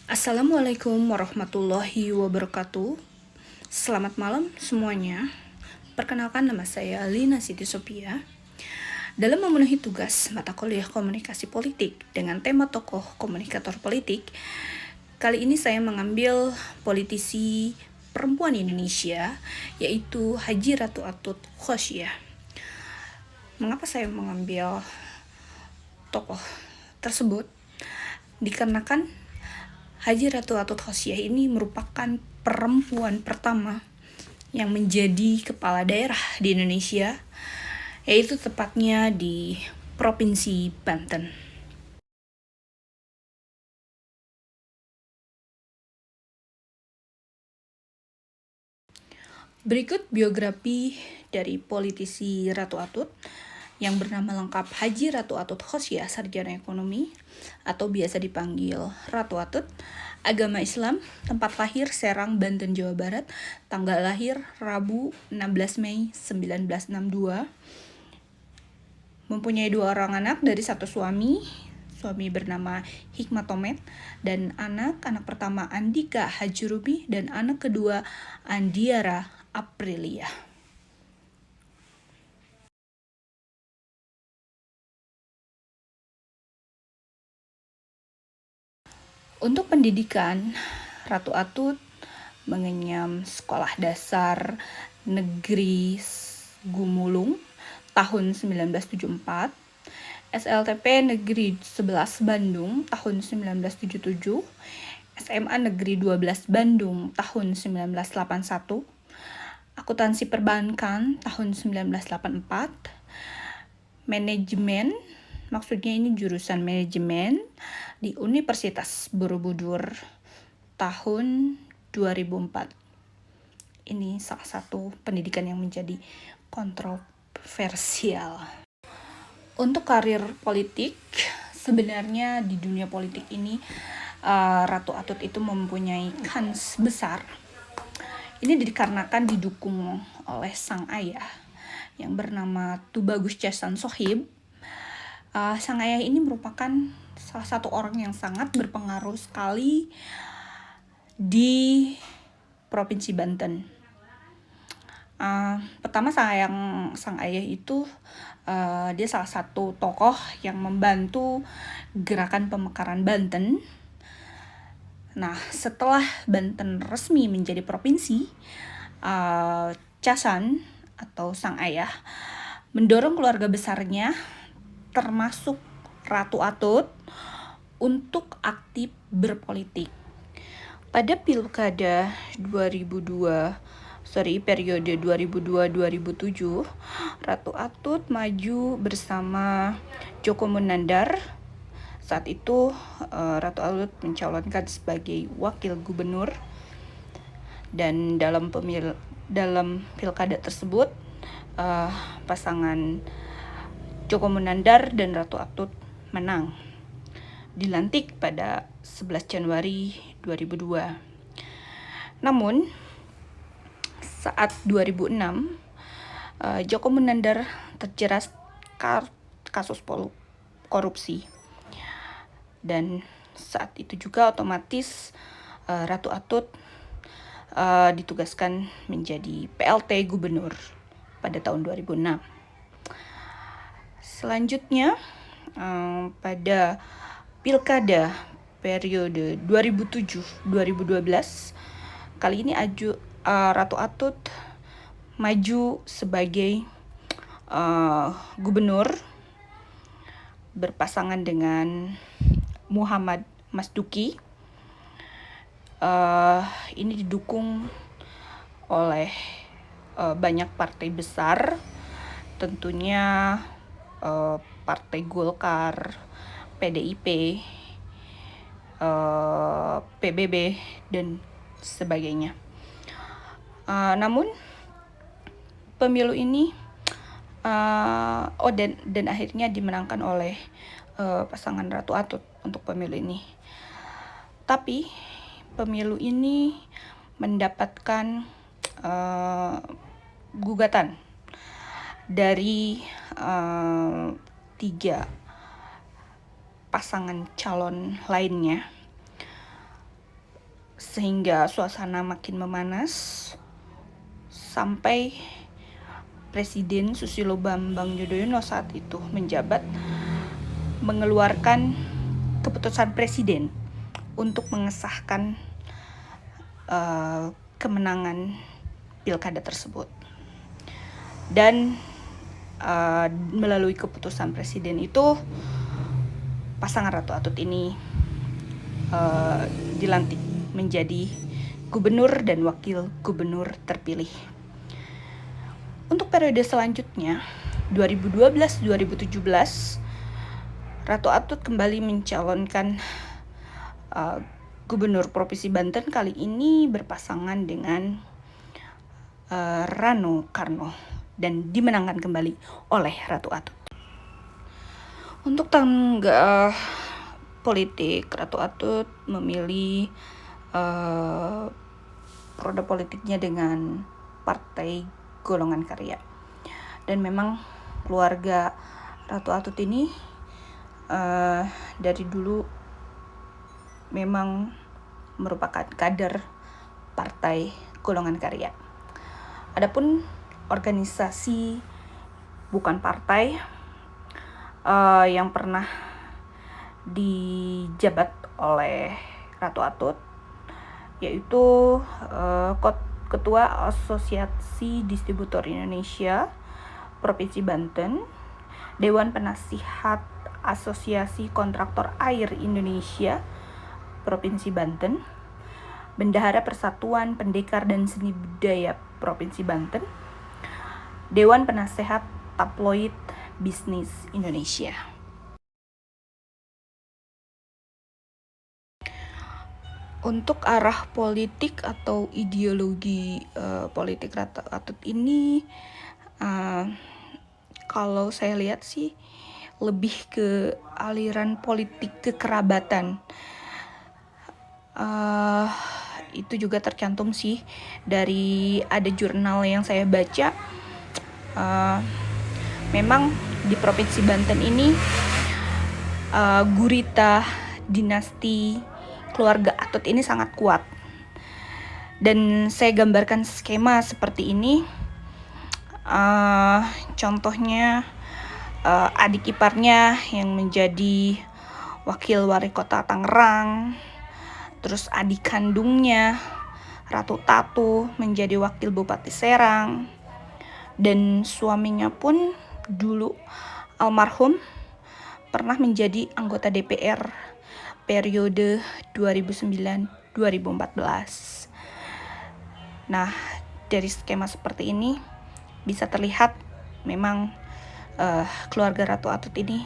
Assalamualaikum warahmatullahi wabarakatuh. Selamat malam semuanya. Perkenalkan, nama saya Lina Siti Sophia. Dalam memenuhi tugas mata kuliah komunikasi politik dengan tema tokoh komunikator politik, kali ini saya mengambil politisi perempuan Indonesia, yaitu Haji Ratu Atut Khosyah. Mengapa saya mengambil tokoh tersebut? Dikarenakan Haji Ratu Atut Khosyah ini merupakan perempuan pertama yang menjadi kepala daerah di Indonesia, yaitu tepatnya di Provinsi Banten. Berikut biografi dari politisi Ratu Atut yang bernama lengkap Haji Ratu Atut Khosyah, sarjana ekonomi atau biasa dipanggil Ratu Atut. Agama Islam, tempat lahir Serang, Banten, Jawa Barat, tanggal lahir Rabu 16 Mei 1962. Mempunyai 2 orang anak dari satu suami bernama Hikmatomet, dan anak pertama Andika Hajurubi, dan anak kedua Andiara Aprilia. Untuk pendidikan, Ratu Atut mengenyam sekolah dasar negeri Gumulung tahun 1974, SLTP Negeri 11 Bandung tahun 1977, SMA Negeri 12 Bandung tahun 1981, Akuntansi Perbankan tahun 1984, Manajemen, maksudnya ini jurusan manajemen di Universitas Borobudur tahun 2004. Ini salah satu pendidikan yang menjadi kontroversial. Untuk karir politik, sebenarnya di dunia politik ini Ratu Atut itu mempunyai kans besar. Ini dikarenakan didukung oleh sang ayah yang bernama Tubagus Casan Sohib. Sang ayah ini merupakan salah satu orang yang sangat berpengaruh sekali di Provinsi Banten. Pertama, sang ayah itu dia salah satu tokoh yang membantu gerakan pemekaran Banten. Nah, setelah Banten resmi menjadi provinsi, Casan atau sang ayah mendorong keluarga besarnya termasuk Ratu Atut untuk aktif berpolitik. Pada pilkada periode 2002-2007, Ratu Atut maju bersama Djoko Monandar. Saat itu Ratu Atut mencalonkan sebagai wakil gubernur, dan dalam pilkada tersebut pasangan Djoko Monandar dan Ratu Atut menang, dilantik pada 11 Januari 2002. Namun saat 2006 Djoko Monandar terjerat kasus korupsi, dan saat itu juga otomatis Ratu Atut ditugaskan menjadi PLT gubernur pada tahun 2006. Selanjutnya pada pilkada periode 2007-2012, kali ini Ratu Atut maju sebagai gubernur berpasangan dengan Muhammad Masduki. Ini didukung oleh banyak partai besar, tentunya Partai Golkar, PDIP, PBB, dan sebagainya. Namun pemilu ini dan akhirnya dimenangkan oleh pasangan Ratu Atut untuk pemilu ini. Tapi pemilu ini mendapatkan gugatan dari 3 pasangan calon lainnya. sehingga suasana makin memanas sampai Presiden Susilo Bambang Yudhoyono saat itu menjabat mengeluarkan keputusan presiden untuk mengesahkan kemenangan pilkada tersebut. Dan melalui keputusan presiden itu, pasangan Ratu Atut ini dilantik menjadi gubernur dan wakil gubernur terpilih. Untuk periode selanjutnya, 2012-2017, Ratu Atut kembali mencalonkan gubernur Provinsi Banten, kali ini berpasangan dengan Rano Karno, dan dimenangkan kembali oleh Ratu Atut. Untuk tangga politik, Ratu Atut memilih roda politiknya dengan Partai Golongan Karya. Dan memang keluarga Ratu Atut ini dari dulu memang merupakan kader Partai Golongan Karya. Adapun organisasi bukan partai yang pernah dijabat oleh Ratu Atut yaitu Ketua Asosiasi Distributor Indonesia Provinsi Banten, Dewan Penasihat Asosiasi Kontraktor Air Indonesia Provinsi Banten, Bendahara Persatuan Pendekar dan Seni Budaya Provinsi Banten, Dewan Penasehat Tabloid Bisnis Indonesia. Untuk arah politik atau ideologi politik Ratu Atut ini, kalau saya lihat sih lebih ke aliran politik kekerabatan. Itu juga tercantum sih dari ada jurnal yang saya baca. Memang di Provinsi Banten ini gurita dinasti keluarga Atut ini sangat kuat. Dan saya gambarkan skema seperti ini. Contohnya adik iparnya yang menjadi wakil wali kota Tangerang, terus adik kandungnya Ratu Tatu menjadi wakil Bupati Serang, dan suaminya pun dulu almarhum pernah menjadi anggota DPR periode 2009-2014. Nah, dari skema seperti ini bisa terlihat memang keluarga Ratu Atut ini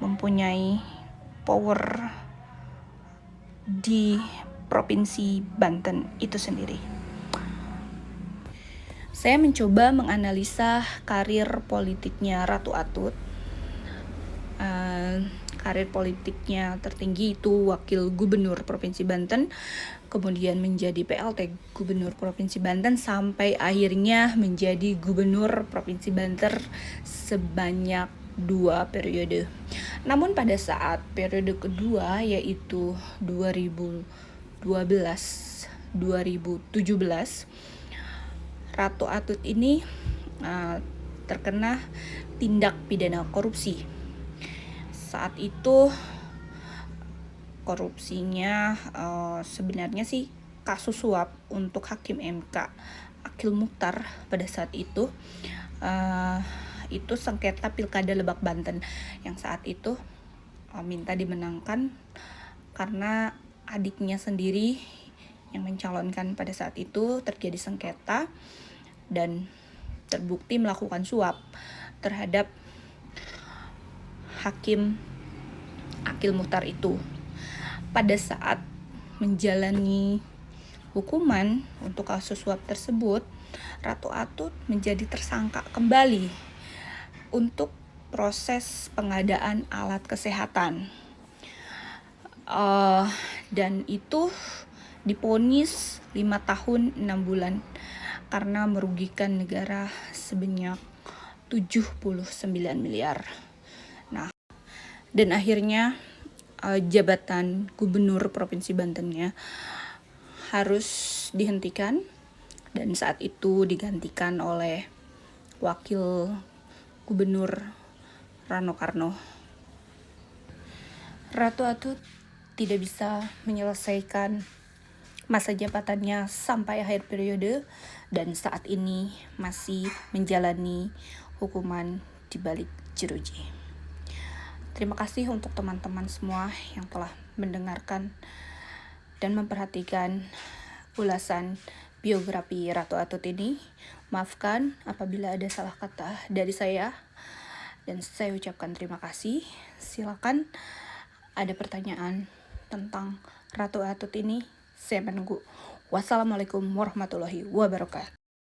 mempunyai power di Provinsi Banten itu sendiri. Saya mencoba menganalisa karir politiknya Ratu Atut. Karir politiknya tertinggi itu wakil gubernur Provinsi Banten, kemudian menjadi PLT gubernur Provinsi Banten, sampai akhirnya menjadi gubernur Provinsi Banten sebanyak 2 periode. Namun pada saat periode kedua, yaitu 2012-2017, Ratu Atut ini terkena tindak pidana korupsi. Saat itu korupsinya sebenarnya sih kasus suap untuk Hakim MK Akil Mukhtar pada saat itu sengketa Pilkada Lebak Banten yang saat itu minta dimenangkan karena adiknya sendiri yang mencalonkan. Pada saat itu terjadi sengketa dan terbukti melakukan suap terhadap Hakim Akil Mukhtar itu. Pada saat menjalani hukuman untuk kasus suap tersebut, Ratu Atut menjadi tersangka kembali untuk proses pengadaan alat kesehatan. Dan itu divonis 5 tahun 6 bulan karena merugikan negara sebanyak 79 miliar. Nah, dan akhirnya jabatan gubernur Provinsi Bantennya harus dihentikan, dan saat itu digantikan oleh Wakil Gubernur Rano Karno. Ratu Atut tidak bisa menyelesaikan masa jabatannya sampai akhir periode dan saat ini masih menjalani hukuman di balik jeruji. Terima kasih untuk teman-teman semua yang telah mendengarkan dan memperhatikan ulasan biografi Ratu Atut ini. Maafkan apabila ada salah kata dari saya dan saya ucapkan terima kasih. Silakan ada pertanyaan tentang Ratu Atut ini, saya menunggu. Wassalamualaikum warahmatullahi wabarakatuh.